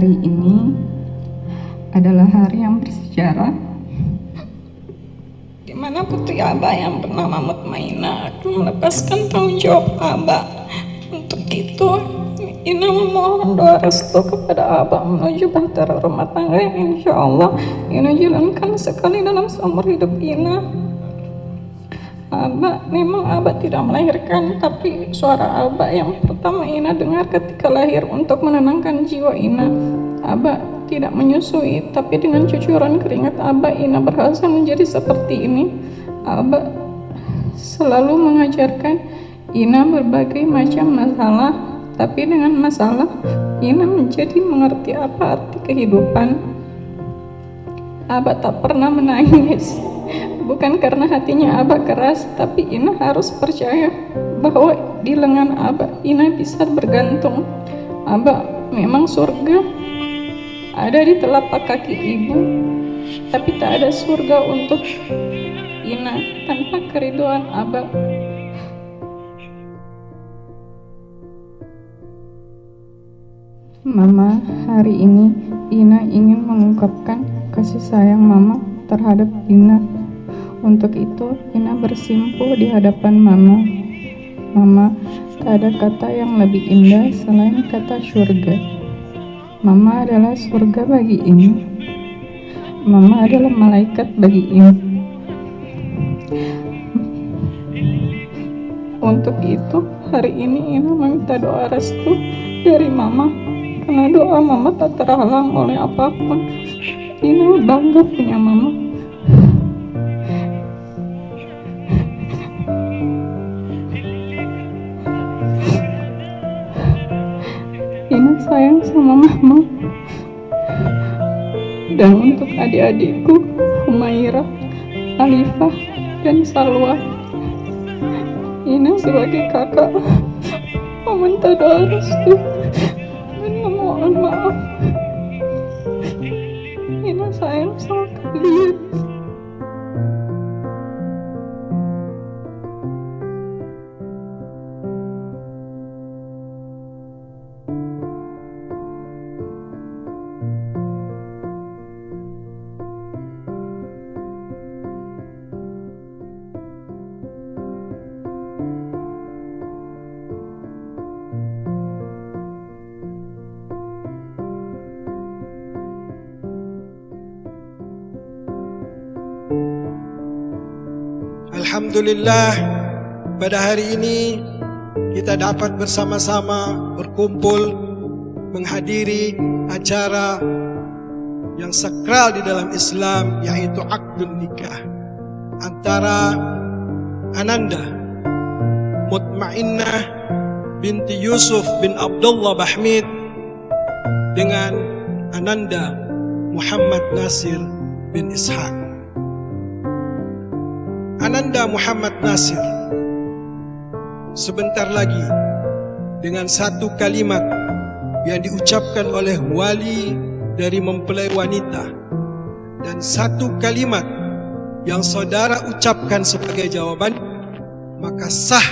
Hari ini adalah hari yang bersejarah di mana putri Abah yang bernama Mutmainah akan melepaskan tanggung jawab Abah. Untuk itu, Ina memohon doa restu kepada Abah menuju bahtera rumah tangga yang insya Allah Ina jalankan sekali dalam seumur hidup Ina. Memang Abah tidak melahirkan, tapi suara Abah yang pertama Ina dengar ketika lahir untuk menenangkan jiwa Ina. Abah tidak menyusui, tapi dengan cucuran keringat Abah, Ina berhasil menjadi seperti ini. Abah selalu mengajarkan Ina berbagai macam masalah, tapi dengan masalah Ina menjadi mengerti apa arti kehidupan. Abah tak pernah menangis, bukan karena hatinya Abah keras, tapi Ina harus percaya bahwa di lengan Abah Ina bisa bergantung. Abah memang surga ada di telapak kaki ibu, tapi tak ada surga untuk Ina tanpa keriduan Abah. Mama, hari ini Ina ingin mengungkapkan kasih sayang Mama terhadap Ina. Untuk itu, Ina bersimpuh di hadapan Mama. Mama, tak ada kata yang lebih indah selain kata surga. Mama adalah surga bagi Ina. Mama adalah malaikat bagi Ina. Untuk itu, hari ini Ina meminta doa restu dari Mama. Karena doa Mama tak terhalang oleh apapun. Ina bangga punya Mama. Ina sayang sama Mama. Dan untuk adik-adikku, Humairah, Alifah, dan Salwa, Ina sebagai kakak meminta doa restu dan memohon maaf. Ina sayang sama kalian. Alhamdulillah, pada hari ini kita dapat bersama-sama berkumpul menghadiri acara yang sakral di dalam Islam, yaitu akdun nikah antara Ananda Mutmainah binti Yusuf bin Abdullah Bahmid dengan Ananda Muhammad Nasir bin Ishaq. Ananda Muhammad Nasir sebentar lagi dengan satu kalimat yang diucapkan oleh wali dari mempelai wanita dan satu kalimat yang saudara ucapkan sebagai jawaban, maka sah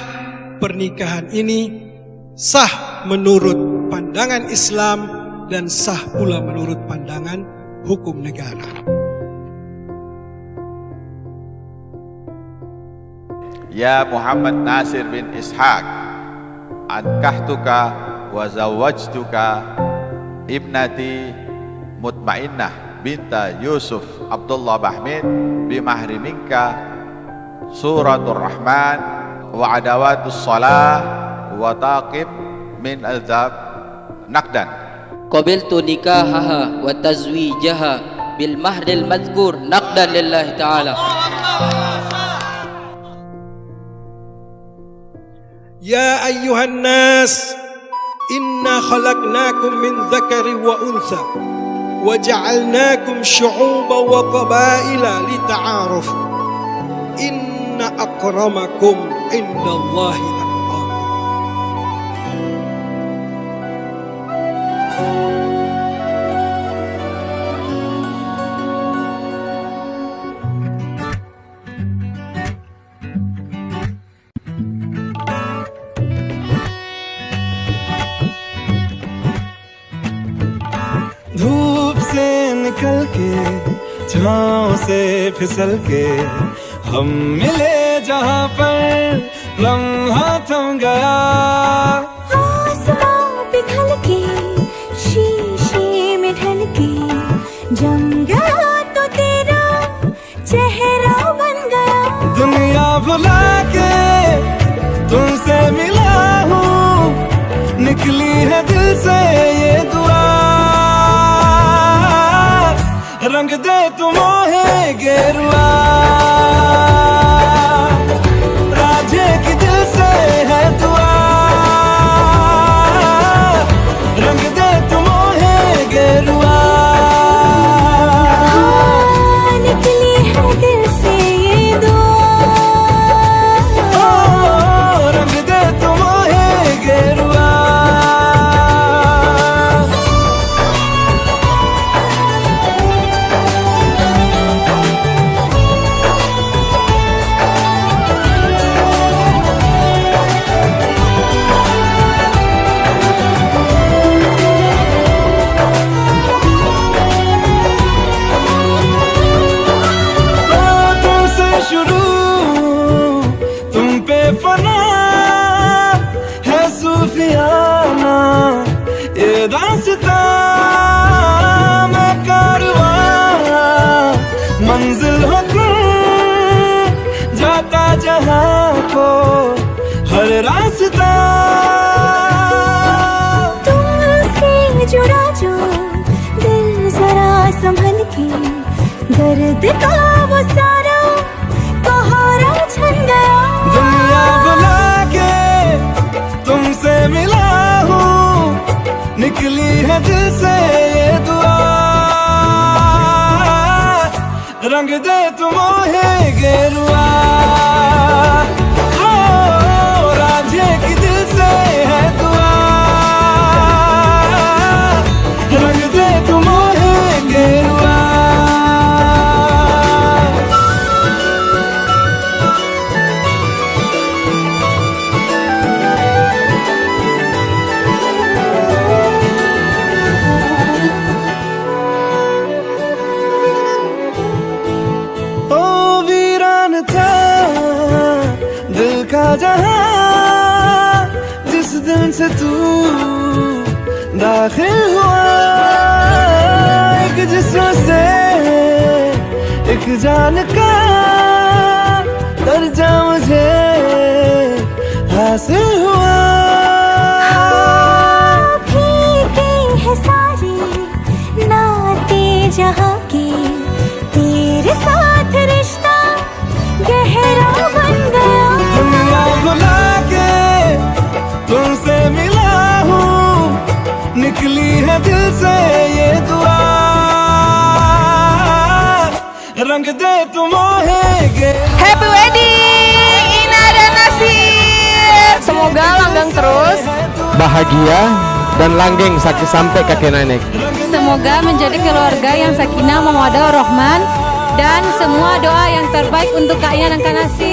pernikahan ini, sah menurut pandangan Islam dan sah pula menurut pandangan hukum negara. Ya Muhammad Nasir bin Ishaq, ankahtuka wa zawajtuka ibnati Mutmainah binta Yusuf Abdullah Bahmid bimahri minka suratul Rahman wa adawatus salah wa taqib min alzab naqdan. Qabiltu nikahaha wa tazwijaha bil mahril madhkur naqdan lillahi ta'ala. Ya ayyuhan nas, inna khalaqnakum min dzakari wa untha wa ja'alnakum syu'uban wa qabaila lita'arafu. Inna akramakum indallahi atqakum. के छाँव से फिसल के हम मिले जहाँ पर लम्हा थम गया। आसमां पिघल के शीशे में ढल के जम गया तो तेरा चेहरा बन गया। दुनिया भुला के तुमसे मिला हूँ, निकली है दिल से ये दुआ। रंग दे तुम मोहे गेरुआ, राजे की दिल से है दुआ। रंग दे तुम मोहे गेरुआ, निकली है दिल से ये दुआ। रंग दे तुम मोहे गेरुआ। शुरू तुम पे फना है सूफियाना ये दास्तां, मैं कारवां मंजिल हो तुम, जाता जहाँ को हर रास्ता। तुमसे जुड़ा जो दिल जरा संभल के, दर्द का वो सारा सहारा छन गया। दुनिया बुला के तुमसे मिला हूँ, निकली है दिल से ये दुआ। रंग दे तुम मोहे गेरुआ, ओ राजे की दिल से है दुआ। रंग दे तुम मोहे गेरुआ। जहाँ जिस दिन से तू दाखिल हुआ, एक जिस्म से एक जान का दर्जा मुझे हासिल हुआ। फीके हैं सारे नाते जहाँ के, तेरे साथ रिश्ता गहरा बन गया। दुनिया भुला के तुमसे मिला हूँ, निकली है दिल से ये दुआ। रंग दे तुम मोहे गेरुआ। Happy wedding Ina dan Nasir. Semoga langgeng terus, bahagia dan langgeng sampai kakek nenek. semoga menjadi keluarga yang sakinah mawaddah warahmah, dan semua doa yang terbaik untuk Kak Ina dan Kak Nasir.